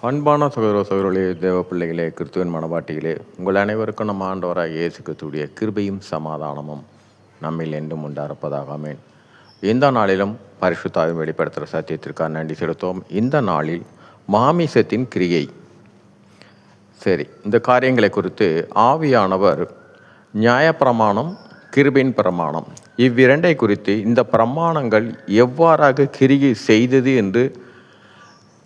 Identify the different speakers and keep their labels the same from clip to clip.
Speaker 1: அன்பான சகோதர சகோதரிகளே, தேவ பிள்ளைகளே, கிறிஸ்துவின் மனவாட்டிகளே, உங்கள் அனைவருக்கும் நம்ம ஆண்டவராக இயேசு கிறிஸ்துவுடைய கிருபையும் சமாதானமும் நம்மில் என்றும் உண்டாயிருப்பதாக. ஆமென். இந்த நாளிலும் பரிசுத்தாவின் வெளிப்படுத்துகிற சத்தியத்திற்காக நன்றி செலுத்துவோம். இந்த நாளில் மாமிசத்தின் கிரியை. சரி, இந்த காரியங்களை குறித்து ஆவியானவர் நியாயப்பிரமாணம், கிருபையின் பிரமாணம், இவ்விரண்டை குறித்து இந்த பிரமாணங்கள் எவ்வாறாக கிரியை செய்தது என்று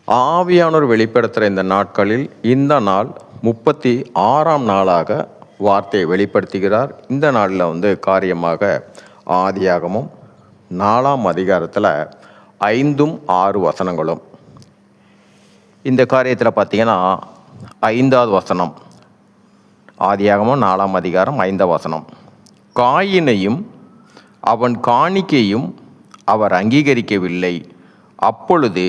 Speaker 1: ஆவியானவர் வெளிப்படுத்துகிற இந்த நாட்களில் இந்த நாள் 36ஆம் நாளாக வார்த்தையை வெளிப்படுத்துகிறார். இந்த நாளில் காரியமாக ஆதியாகமும் 4ஆம் அதிகாரத்தில் 5-6 வசனங்களும். இந்த காரியத்தில் பார்த்தீங்கன்னா 5வது வசனம், ஆதியாகமும் 4ஆம் அதிகாரம் 5ஆம் வசனம். காயினையும் அவன் காணிக்கையும் அவர் அங்கீகரிக்கவில்லை. அப்பொழுது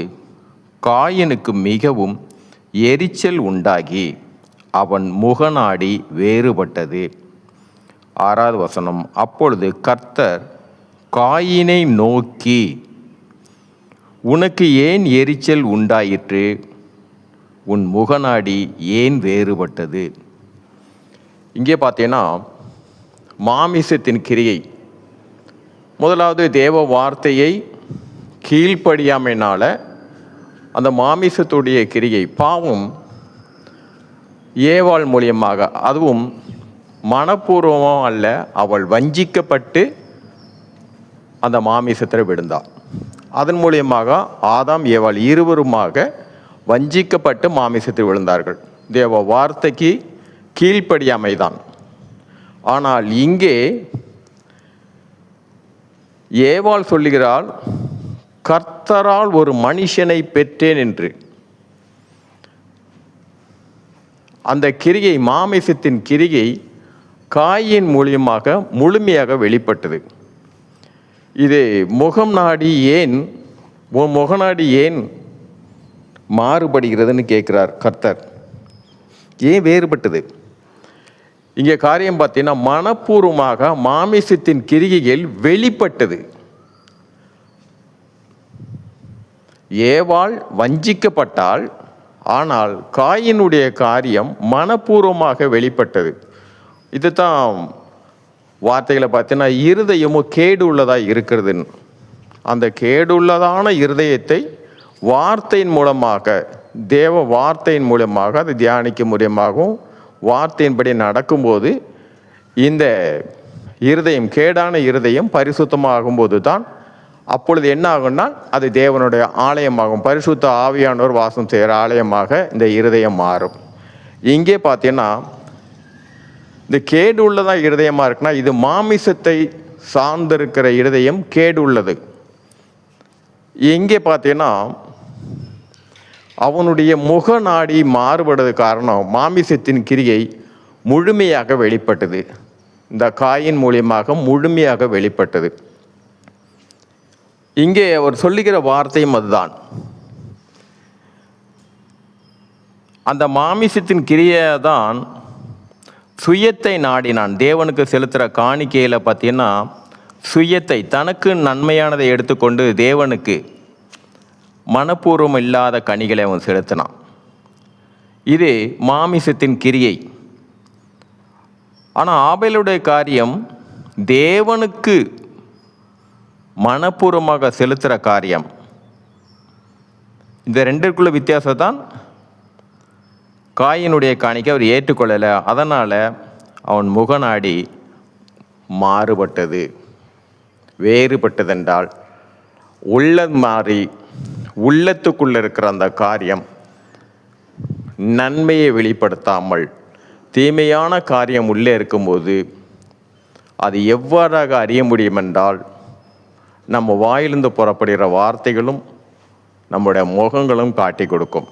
Speaker 1: காயினுக்கு மிகவும் எரிச்சல் உண்டாகி அவன் முகநாடி வேறுபட்டது. 6வது வசனம். அப்பொழுது கர்த்தர் காயினை நோக்கி, உனக்கு ஏன் எரிச்சல் உண்டாயிற்று? உன் முகநாடி ஏன் வேறுபட்டது? இங்கே பார்த்தீங்கன்னா மாமிசத்தின் கிரியை. முதலாவது தேவ வார்த்தையை கீழ்ப்படியாமையினால் அந்த மாமிசத்துடைய கிரியை, பாவம் ஏவாள் மூலியமாக, அதுவும் மனப்பூர்வமாக அல்ல, அவள் வஞ்சிக்கப்பட்டு அந்த மாமிசத்தை விழுந்தாள். அதன் மூலியமாக ஆதாம் ஏவாள் இருவருமாக வஞ்சிக்கப்பட்டு மாமிசத்தில் விழுந்தார்கள். தேவ வார்த்தைக்கு கீழ்ப்படியாமைதான். ஆனால் இங்கே ஏவாள் சொல்லுகிறாள், கர்த்தரால் ஒரு மனுஷனை பெற்றேன் என்று. அந்த கிரியை, மாமிசத்தின் கிரியை காயின் மூலியமாக முழுமையாக வெளிப்பட்டது. இது முகநாடி ஏன் மாறுபடுகிறதுன்னு கேட்கிறார் கர்த்தர். ஏன் வேறுபட்டது? இங்கே காரியம் பார்த்தீங்கன்னா மனப்பூர்வமாக மாமிசத்தின் கிரிகைகள் வெளிப்பட்டது. ஏவாள் வஞ்சிக்கப்பட்டாள், ஆனால் காயினுடைய காரியம் மனப்பூர்வமாக வெளிப்பட்டது. இதுதான் வார்த்தைகளை பார்த்தீங்கன்னா இருதயமும் கேடு உள்ளதாக இருக்கிறதுன்னு. அந்த கேடு உள்ளதான இருதயத்தை வார்த்தையின் மூலமாக, தேவ வார்த்தையின் மூலமாக, அது தியானிக்க மூலியமாகவும் வார்த்தையின்படி நடக்கும்போது இந்த இருதயம், கேடான இருதயம் பரிசுத்தமாகும்போது தான் அப்பொழுது என்ன ஆகும்னா அது தேவனுடைய ஆலயமாகும். பரிசுத்த ஆவியானவர் வாசம் செய்கிற ஆலயமாக இந்த இருதயம் மாறும். இங்கே பார்த்தீங்கன்னா இந்த கேடு உள்ளதாக இருதயமாக இருக்குன்னா இது மாமிசத்தை சார்ந்திருக்கிற இருதயம் கேடு உள்ளது. இங்கே பார்த்தீங்கன்னா அவனுடைய முகநாடி மாறுபடுறது காரணம் மாமிசத்தின் கிரியை முழுமையாக வெளிப்பட்டது. இந்த காயின் மூலியமாக முழுமையாக வெளிப்பட்டது. இங்கே அவர் சொல்லுகிற வார்த்தையும் அதுதான். அந்த மாமிசத்தின் கிரியை தான் சுயத்தை நாடினான். தேவனுக்கு செலுத்துகிற காணிக்கையில் பார்த்தீங்கன்னா சுயத்தை, தனக்கு நன்மையானதை எடுத்துக்கொண்டு தேவனுக்கு மனப்பூர்வம் இல்லாத கனிகளை அவன் செலுத்தினான். இது மாமிசத்தின் கிரியை. ஆனால் ஆபேலுடைய காரியம் தேவனுக்கு மனப்பூர்வமாக செலுத்துகிற காரியம். இந்த ரெண்டுக்குள்ள வித்தியாசம் தான். காயினுடைய காணிக்கை அவர் ஏற்றுக்கொள்ளலை, அதனால் அவன் முகநாடி மாறுபட்டது. வேறுபட்டதென்றால் உள்ளம் மாறி, உள்ளத்துக்குள்ளே இருக்கிற அந்த காரியம் நன்மையை வெளிப்படுத்தாமல் தீமையான காரியம் உள்ளே இருக்கும்போது அது எவ்வாறாக அறிய முடியும் என்றால் நம்ம வாயிலிருந்து புறப்படுகிற வார்த்தைகளும் நம்முடைய முகங்களும் காட்டி கொடுக்கும்.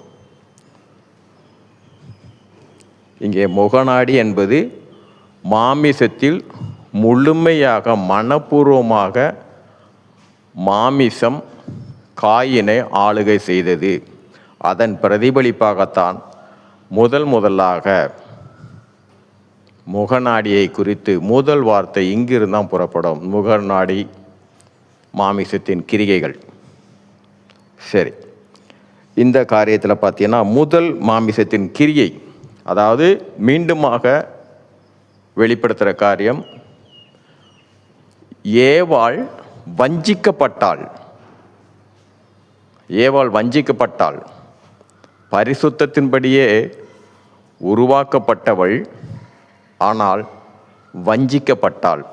Speaker 1: இங்கே முகநாடி என்பது மாமிசத்தில் முழுமையாக மனப்பூர்வமாக மாமிசம் காயினை ஆளுகை செய்தது. அதன் பிரதிபலிப்பாகத்தான் முதலாக முகநாடியை குறித்து முதல் வார்த்தை இங்கிருந்தான் புறப்படும். முகநாடி, மாமிசத்தின் கிரிகைகள். சரி, இந்த காரியத்தில் பார்த்தீங்கன்னா முதல் மாமிசத்தின் கிரியை, அதாவது மீண்டுமாக வெளிப்படுத்துகிற காரியம், ஏவாள் வஞ்சிக்கப்பட்டாள். ஏவாள் வஞ்சிக்கப்பட்டாள். பரிசுத்தத்தின்படியே உருவாக்கப்பட்டவள், ஆனால் வஞ்சிக்கப்பட்டாள்.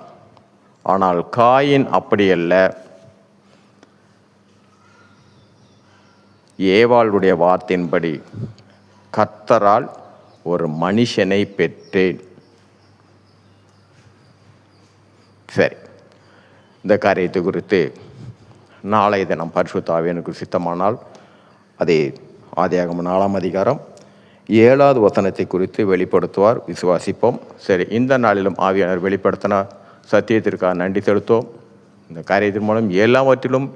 Speaker 1: ஆனால் காயின் அப்படியல்ல. ஏவாளுடைய வார்த்தையின்படி கர்த்தரால் ஒரு மனுஷனை பெற்றேன். சரி, இந்த காரியத்தை குறித்து நாளைய தினம் பரிசுத்த ஆவியானவருக்கு சித்தமானால் அதே ஆதியாகமம் 4ஆம் அதிகாரம் 7வது வசனத்தை குறித்து வெளிப்படுத்துவார், விசுவாசிப்போம். சரி, இந்த நாளிலும் ஆவியானவர் வெளிப்படுத்தின சத்தியத்திற்காக நன்றி செலுத்துவோம். இந்த காரியத்தின் மூலம் எல்லாவற்றிலும்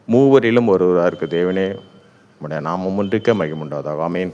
Speaker 1: மூவரிலும் ஒருவராக இருக்க தேவனே உம்முடைய நாமம் ஒன்றுக்க மகிமை உண்டாவதாக. ஆமென்.